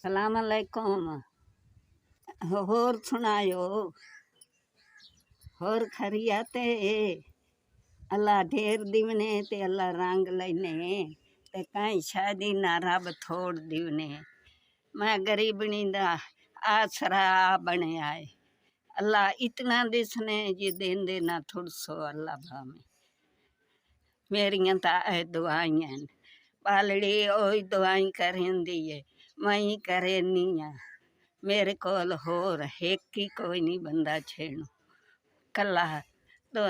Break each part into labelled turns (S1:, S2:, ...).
S1: सलाम अलैकुम। होर सुनायो, होर खरियाते अल्लाह ढेर दिवने ते अल्लाह रंग लेने ते कहीं शादी ना रब थोड़ दिवने। मैं गरीबनी दा आसरा बने आए अल्लाह इतना दिसने जी देंदे ना थोड़सो अल्लाह भावे मेरियां ता दुआइयां पालड़ी ओही दुआई करेंदी है मैं करेनी हाँ। मेरे कोल होर एक ही कोई नहीं बंदा छेड़ो कला दो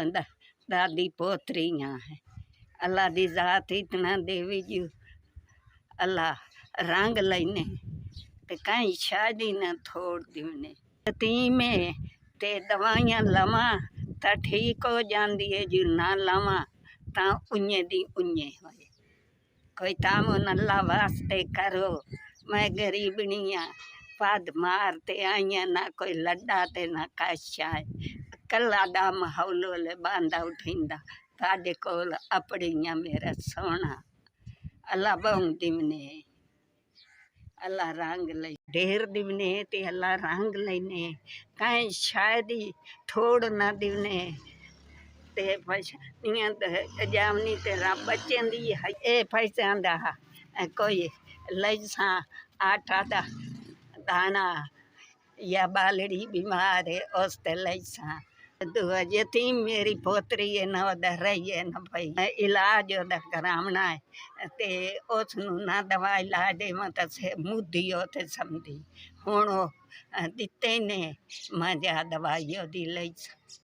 S1: दादी पोतरियाँ है। अल्लाह दी जात इतना देवी जी अल्लाह रंग लेने ते कहीं शादी न थोड़ दिवने तीमे ते दवाइयां लवा तो ठीक हो जाती है जी ना लवा तो उन्ने दी उन्ने होए कोई ताम अल्लाह वास्ते करो। मैं गरीबनी हाँ पद मारते आइया ना कोई लड्डा ते ना काशा कला दा माहौल बांधा उठिंदा ताडे कोल अपड़ियां मेरा सोना अल्लाह बहु दिवने अल्लाह रंग ले ढेर दिवने ते अल्लाह रंग लेने कहीं शायद ही थोड़ ना दिवने ते पैसा जामनी ते बच्चों दी ए पैसा दा कोई लैसा आटा दा दाना या बालड़ी बीमार है उसते लैसा यतीम मेरी पोतरी है ना उधर रही है ना भाई इलाज उधर करावना है ते उसनू ना दवाई ला दे मत से मुद्दी ते समझी हूँ दिते ने मैं जा दवाई ओदी लैसा।